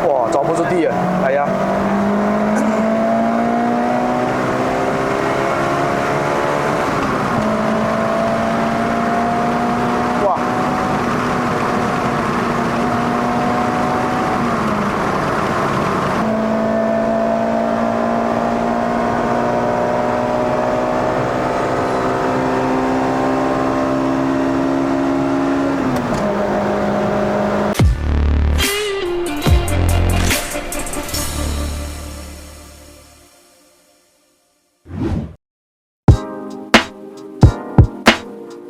哇，抓不住地了，哎呀！哇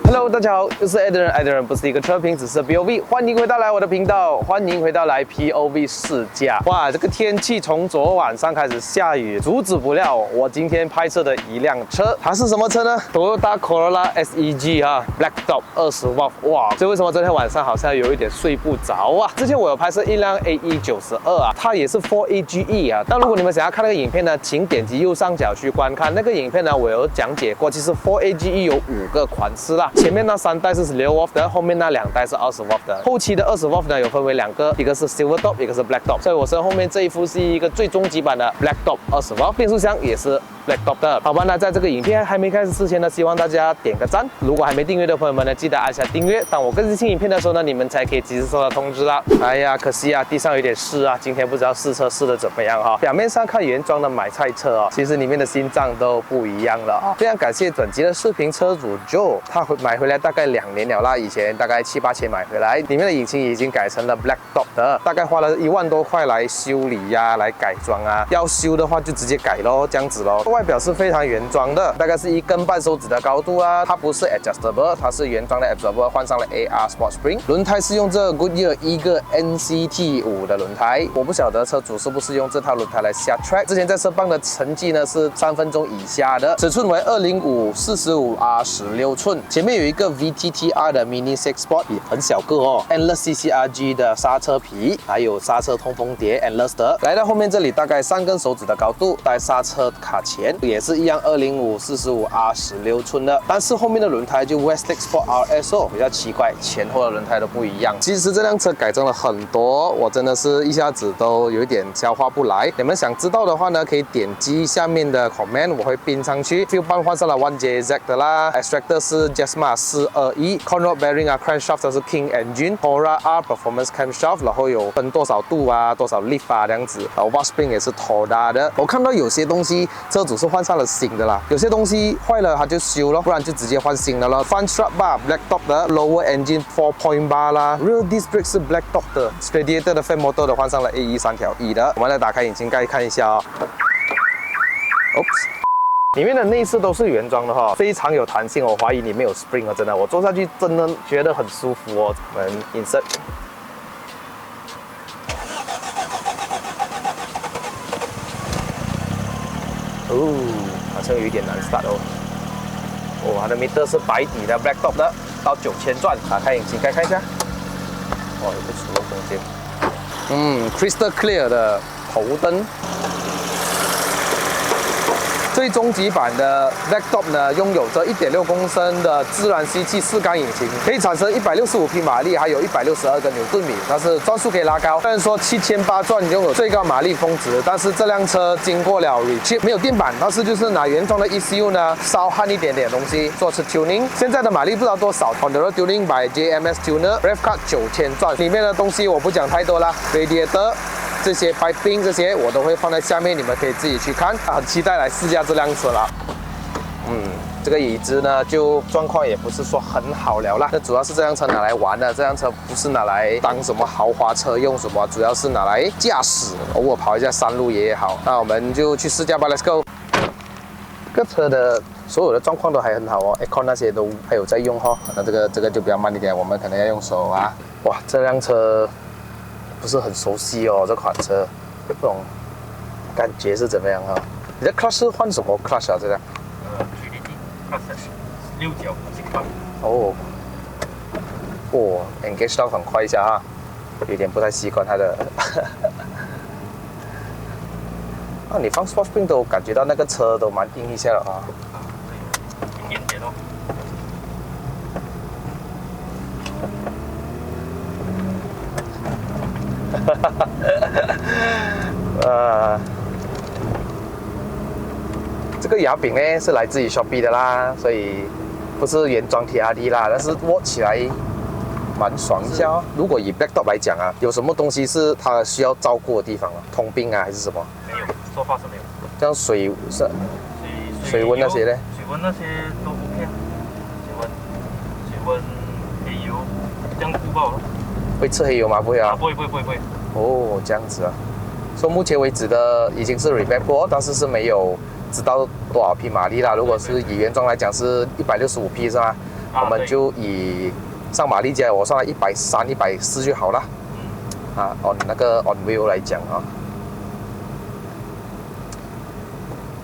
！Hello， 大家好，我是 Eden， 不是一个车评，只是 POV。欢迎回到我的频道，欢迎回到POV 试驾。哇，这个天气从昨晚上开始下雨，阻止不了我今天拍摄的一辆车。它是什么车呢 ？Toyota Corolla SEG 啊 ，Black Top 20 W。哇，这为什么昨天晚上好像有一点睡不着啊？之前我有拍摄一辆 AE92啊，它也是 4AGE 啊。但如果你们想要看那个影片呢，请点击右上角去观看那个影片呢，我有讲解过，其实 4AGE 有5个款式啦。前面那3代是16 W 的，后面那2代是20 W 的。后期的20 W 呢有分为2个，一个是 Silver Top， 一个是 Black Top。所以我身后面这一副是一个最终极版的 Black Top 20 W， 变速箱也是 Black Top 的。好吧，那在这个影片还没开始之前呢，希望大家点个赞。如果还没订阅的朋友们呢，记得按下订阅。当我更新影片的时候呢，你们才可以及时收到通知啦。哎呀，可惜啊，地上有点湿啊。今天不知道试车试的怎么样哈。表面上看原装的买菜车哦，其实里面的心脏都不一样了啊。非常感谢本集的视频车主 Joe， 他买回来大概2年了啦，以前大概7、8千买回来，里面的引擎已经改成了 Black Top 的，大概花了1万多块来修理呀，来改装啊。要修的话就直接改咯，这样子咯。外表是非常原装的，大概是1根半手指的高度啊。它不是 adjustable， 它是原装的 adjustable， 换上了 AR Sport Spring。轮胎是用这个 Goodyear 一个 NCT5 的轮胎，我不晓得车主是不是用这套轮胎来下 track。之前在车棒的成绩呢是3分钟以下的，尺寸为205 45R 16寸，前面有一个 VTTR 的 Mini 6 Sport， 也很小个哦。Endless CCRG 的刹车皮，还有刹车通风碟 Endless 的。来到后面这里，大概3根手指的高度，带刹车卡钳，也是一样205 45R 16寸的。但是后面的轮胎就 Westlake Sport RS 哦，比较奇怪，前后的轮胎都不一样。其实这辆车改装了很多，我真的是一下子都有一点消化不来。你们想知道的话呢，可以点击下面的 comment， 我会拼上去。Fuel pump 换上了 1JZ 的啦 ，Extractor 是 Jasma 421 ，Conrod bearing 啊 ，Crankshaft 都是 King Engine，Hora R Performance Camshaft， 然后有分多少度啊，多少 lift 啊这样子。然后 Wash Spring 也是 Toda 的。我看到有些东西车主是换上了新的啦，有些东西坏了他就修咯，不然就直接换新的了。Front strut bar Black Top 的 ，Lower Engine 4-point bar 啦 ，Rear Disc Brake 是 Black Top 的 ，Radiator 的 Fan Motor 的换上了 AE 3条E 的。我们来打开引擎盖看一下哦。Oops。里面的内饰都是原装的哈，非常有弹性，我怀疑里面有 spring 哦，真的，我坐下去真的觉得很舒服哦。我们 insert， 好像有一点难 start 哦。哦，它的 meter 是白底的 black top 的，到9000转。打开引擎盖看一下，哇，有个储物空间。crystal clear 的头灯。最终极版的 Black Top 呢，拥有着 1.6 公升的自然吸气4缸引擎，可以产生165匹马力，还有162个牛顿米，但是转速可以拉高。虽然说7800转拥有最高马力峰值，但是这辆车经过了 rechip， 没有电板，但是就是拿原装的 ECU 呢，烧焊一点点东西做次 tuning。现在的马力不知道多少 ，On the road tuning by JMS Tuner，Rev cut 9000转。里面的东西我不讲太多啦 ，radiator。这些 piping 这些我都会放在下面，你们可以自己去看。很期待来试驾这辆车啦。这个椅子呢，就状况也不是说很好了啦。那主要是这辆车拿来玩的，这辆车不是拿来当什么豪华车用什么，主要是拿来驾驶，偶尔跑一下山路也好。那我们就去试驾吧 ，Let's go。这个车的所有的状况都还很好哦 ，aircon 那些都还有在用哈。那这个就比较慢一点，我们可能要用手啊。哇，这辆车。不是很熟悉哦，这款车，这种感觉是怎么样啊？你的 clutch 是换什么 clutch 啊？这辆3D clutch 6角快。哦，engage 到很快一下哈，有点不太习惯它的。你放 Sport Spring 都感觉到那个车都蛮硬一下了啊。一点点哦。这个牙柄呢是来自于 Shopee 的啦，所以不是原装 TRD 啦，但是握起来蛮爽一下哦。如果以 Blacktop 来讲啊，有什么东西是它需要照顾的地方啊？通病啊还是什么？没有，说话是没有。像水温那些呢？水温那些都 OK 啊。水温，黑油，这样不爆了。会吃黑油吗？不会啊。不会。哦，这样子啊。说目前为止的已经是 revamp 过，但是没有知道多少匹马力啦。如果是以原装来讲是165匹是吗？我们就以上马力加我上来130、140就好了。on wheel 来讲啊。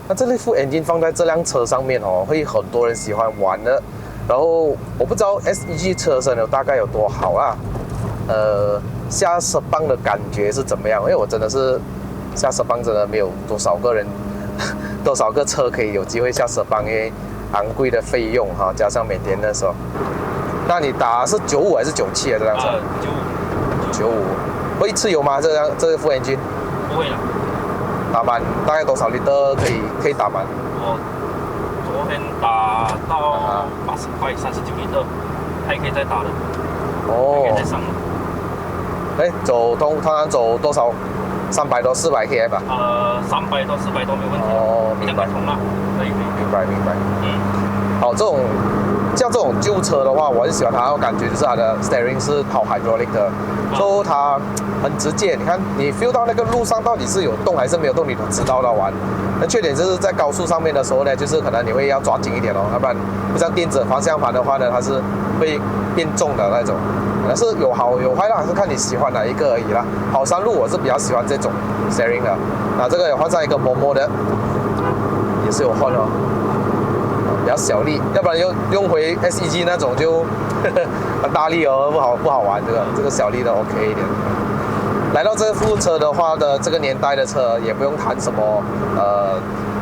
那这类副 engine 放在这辆车上面哦，会很多人喜欢玩的。然后我不知道 SEG 车身大概有多好啊。下10磅的感觉是怎么样？因为我真的是下10磅真的没有多少个车可以有机会下10磅，因为昂贵的费用哈，加上每天的时候。那你打是95还是97啊？这辆车95。会吃油吗？这副 engine？ 不会了。打满大概多少liter可以打满？我昨天打到80块39liter，还可以再打的。哦。可以再上了。通常走多少？300多400 km 吧？300多400多没问题。哦，明白。通了，可以。明白。好，像这种旧车的话，我很喜欢它的感觉，就是它的 steering 是跑 hydraulic 的，所以它很直接。你看，你 feel 到那个路上到底是有动还是没有动，你都知道了玩。那缺点就是在高速上面的时候呢，就是可能你会要抓紧一点哦，要不然不像电子方向盘的话呢，它是会变重的那种。但是有好有坏啦，是看你喜欢哪一个而已啦。跑山路我是比较喜欢这种 steering 的。那这个也换上一个Momo的，也是有换哦。比较小力，要不然用回 SEG 那种就很大力哦，不好玩。这个小力的 OK 一点。来到这副车的话的这个年代的车，也不用谈什么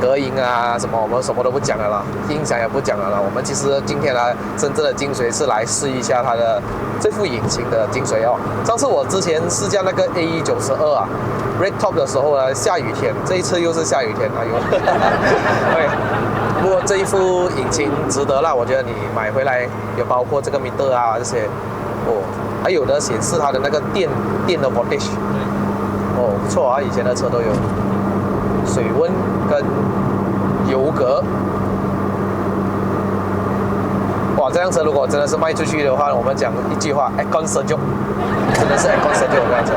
隔音啊什么，我们什么都不讲了啦，音响也不讲了啦。我们其实今天呢，真正的精髓是来试一下它的这副引擎的精髓哦。上次我之前试驾那个 AE92啊 ，Red Top 的时候呢，下雨天，这一次又是下雨天，哎呦，对。不过这一副引擎值得啦，我觉得你买回来有包括这个 meter 啊这些，还有的显示它的那个电的 voltage， 不错啊，以前的车都有水温跟油格。哇，这辆车如果真的是卖出去的话，我们讲一句话 ，aircon sejuk， 真的是 aircon sejuk 这辆车。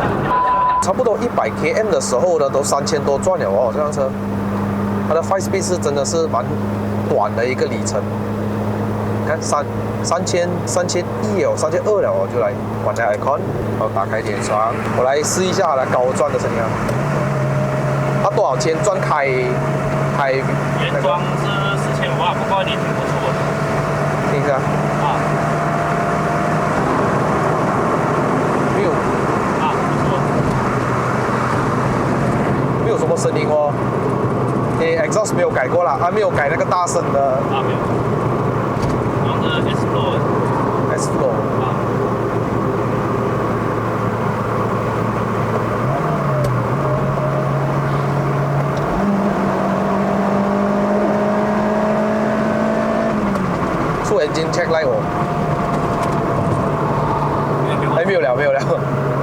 差不多100 km 的时候呢，都3000多转了哦，这辆车。它的 5 speed 是真的是蛮短的一个里程，你看3100哦，3200了哦，就来关掉 aircon， 然后打开天窗，我来试一下它的高转的声音啊。它多少钱转开？原装是4000瓦，不过你挺不错的。听一下。没有。不错。没有什么声音哦。exhaust 没有改过啦，还没有改那个大声的。没有。然后是 S-Flow。出 engine check light 没有了，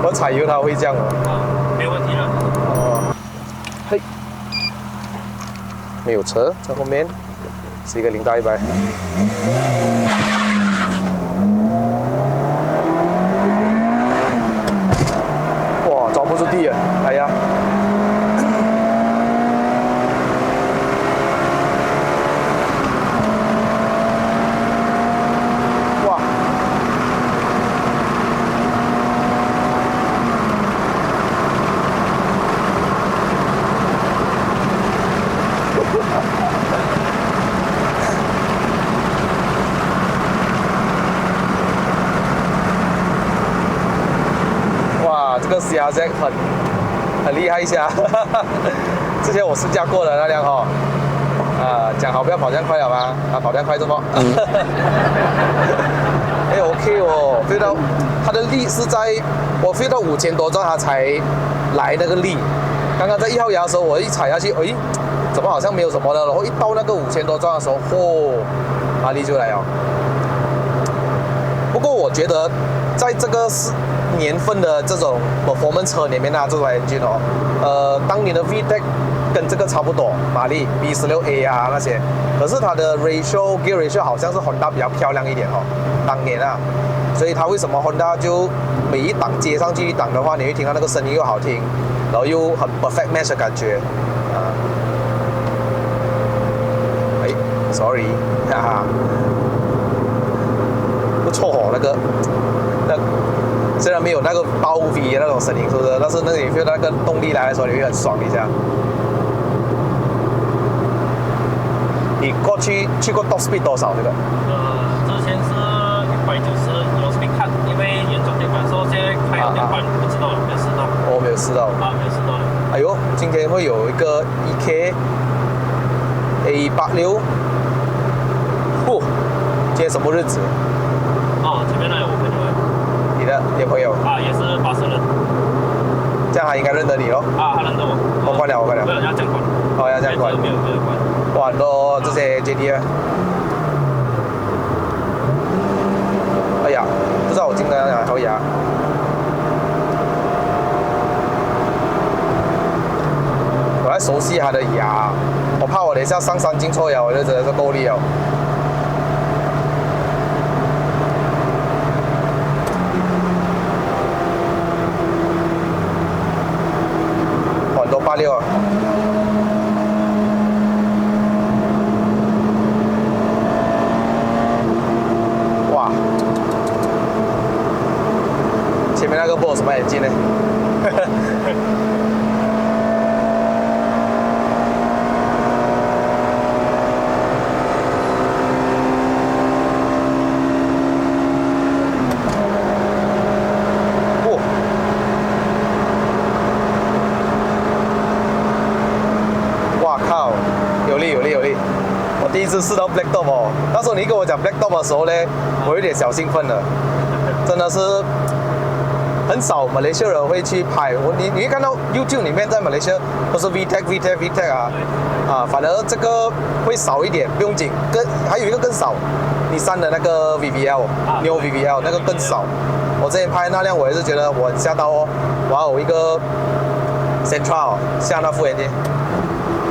我踩油它会这样哦。没问题了。嘿。没有车在后面，是一个0到100。哇，抓不住地啊！哎呀，哇！这个 CRZ 很厉害一下，之前我试驾过的那辆哦，讲好不要跑这样快了吗？跑这样快怎么？哎 OK 哦，飞到它的力是在我飞到5000多转它才来那个力。刚刚在1号崖的时候，我一踩下去，哎，怎么好像没有什么了？然后一到那个5000多转的时候，嚯，马力就来了。不过我觉得，在这个年份的这种 performance 车里面啊，这种 engine 哦，当年的 VTEC 跟这个差不多，马力 B16A 啊那些，可是它的 gear ratio 好像是 Honda 比较漂亮一点哦，当年啊，所以它为什么 Honda 就每一档接上去一档的话，你会听到那个声音又好听，然后又很 perfect match 的感觉啊。哎 ，sorry， 哈哈。不错哦，那虽然没有那个爆 V 的那种声音，是不是？但是那你 feel 那个动力来的时候，你会很爽一下。你去过 top speed 多少这个？之前是190有 speed 看，因为原装电板说现在开电板不知道有没有试到。我没有试到。啊，没有试到了。哎呦，今天会有一个 EK A86，呼，今天什么日子？哦，前面那有我朋友。你的朋友？啊，也是80人。这样他应该认得你咯。啊，他认得我。我关了。没有，要这样关。哦，要这样关。没有关。哇，很多这些 JD 啊。哎呀，不知道我进了哪条崖。我在熟悉他的崖，我怕我等一下上山进错崖，我就真的是够力了。很多86啊。哇，前面那个不知道什么眼镜呢？我第一次试到 Black Dome 哦，那时候你跟我讲 Black Dome 的时候呢，我有点小兴奋了，真的是很少马来西亚人会去拍。你会看到 YouTube 里面在马来西亚都是 VTEC 啊，反而这个会少一点，不用紧。还有一个更少，你上的那个 VVL，New VVL 那个更少。我之前拍那辆，我也是觉得我很吓到哦，哇，有一个 Central 下那副眼镜，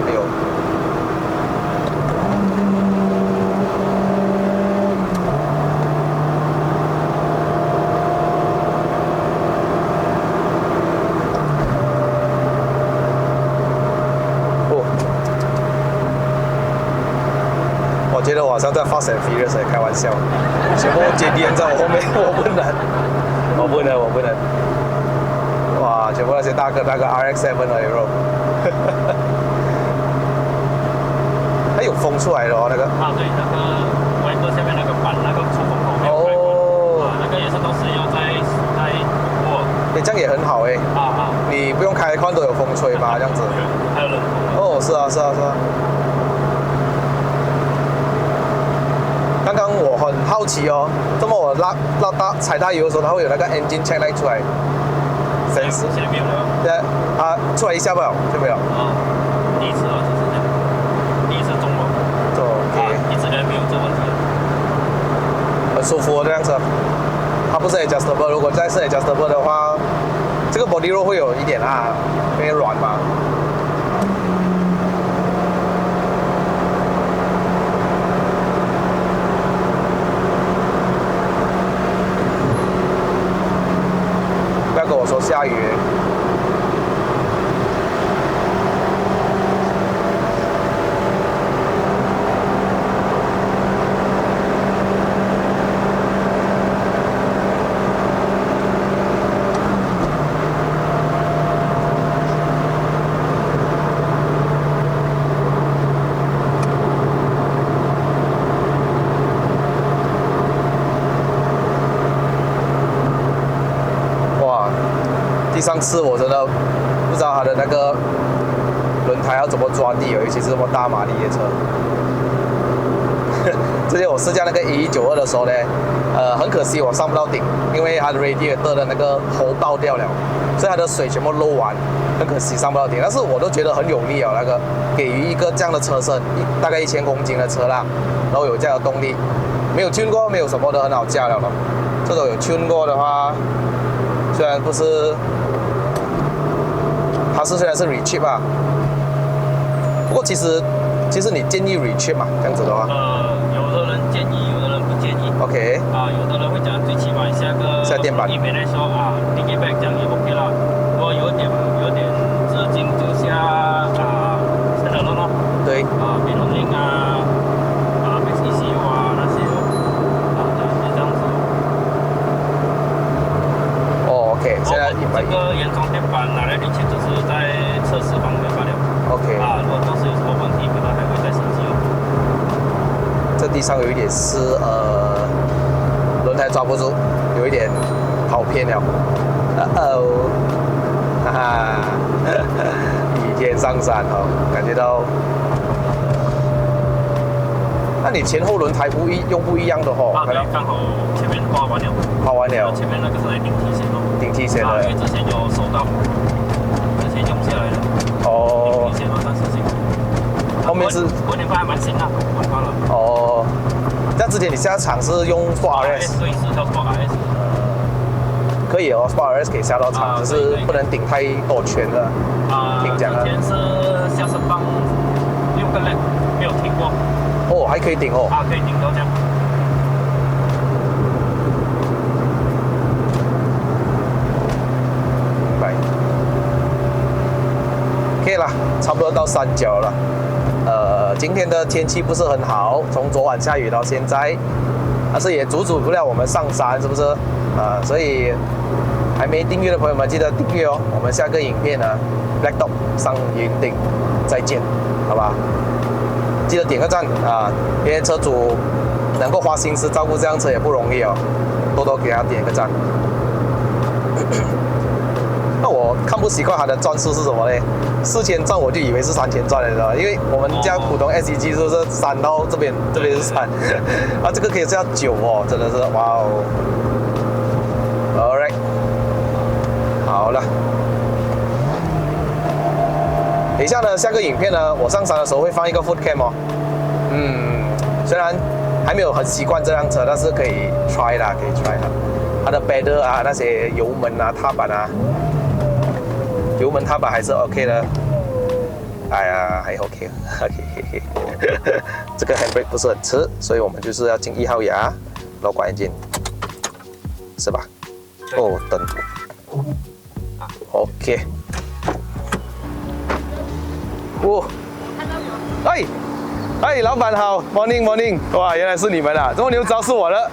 哎呦。我觉得我好像在 Fast and Furious 开玩笑，全部JDM在我后面，我不能，哇，全部那些大哥那个 RX-7 了有，它有风出来的哦，那个。啊，对，那个外壳下面那个板那个出风口没有开过，啊，那个也是都是要在过。你这样也很好哎。啊。你不用开宽都有风吹吧，这样子。还有冷风。哦，是啊。刚刚我很好奇哦，这么我踩大油的时候，它会有那个 engine check light 出来。现在没有了。对，它出来一下不了，就没有。啊，第一次啊，就是这样，第一次中了。就 OK。一直都没有这问题。很舒服哦，这样子。它不是 adjustable， 如果再是 adjustable 的话，这个 body roll 会有一点啊，有点软嘛。不要跟我说下雨。第三次我真的不知道它的那个轮胎要怎么抓地，尤其是这么大马力的车。之前我试驾那个1192的时候呢，很可惜我上不到顶，因为它的 radiator 的那个喉爆掉了，所以它的水全部漏完，很可惜上不到顶。但是我都觉得很有力哦，那个给予一个这样的车身，大概1000公斤的车辆，然后有这样的动力，没有 tune 过，没有什么的很好驾了咯。这种有 tune 过的话，虽然不是，它是虽然是 retrip 啊，不过其实你建议 retrip 嘛，这样子的话。有的人建议，有的人不建议。OK。有的人会讲最起码下垫板。里面来说diggy bag 这样也 OK 了。如果有点资金就下standard咯。对。变龙铃Max ECU那些这样子。哦 ，OK， 现在这个原装垫板拿来的确只是在测试方面罢了。OK。如果当时有什么问题，可能还会再升级哦。这地上有一点是轮胎抓不住，有一点跑偏了。哈哈，雨天上山哦，感觉到。那你前后轮胎用不一样的哦？对，刚好前面画完了。画完了。前面那个是来顶梯线哦。顶梯线的。因为之前有收到，之前用下来的。哦。顶梯线嘛，但是后面是。5年半还蛮新的，蛮快了。哦。那之前你下场是用 Sport RS？ 对，是叫 Sport RS。可以哦 ，Sport RS 可以下到场，只是不能顶太多圈的。听讲啊。之前是下身帮6个 leg 没有停过。哦，还可以顶哦。可以顶到这样。明白。可以了，差不多到山脚了。今天的天气不是很好，从昨晚下雨到现在，但是也阻止不了我们上山，是不是？所以还没订阅的朋友们记得订阅哦。我们下个影片呢 ，Black Dog 上云顶，再见，好吧？记得点个赞啊！因为车主能够花心思照顾这辆车也不容易哦，多多给他点个赞。那我看不习惯它的转速是什么嘞？4000转我就以为是3000转了，知道吗？因为我们家普通 SEG 是不是3到这边是3，这个可以是要9哦，真的是哇哦。Alright， 好了。等一下呢，下个影片呢，我上山的时候会放一个 foot cam 哦。虽然还没有很习惯这辆车，但是可以 try 啦，可以 try 啦。它的 pedal 那些油门踏板油门踏板还是 OK 的。哎呀，还 OK。这个 handbrake 不是很吃，所以我们就是要进1号牙，绕关键，是吧？哦，灯。OK。哎，老板好 ，morning， 哇，原来是你们啊！怎么你又知道是我了？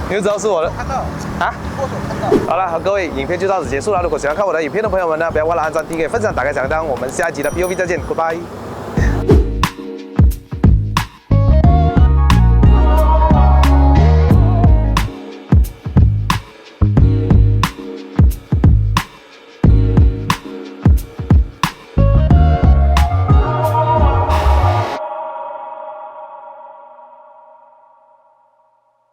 你又知道是我了？看到啊？握手看到。好了，好，各位，影片就到此结束了。如果喜欢看我的影片的朋友们呢，不要忘了按赞、订阅、分享、打开小铃铛。我们下一集的 POV 再见 ，Goodbye。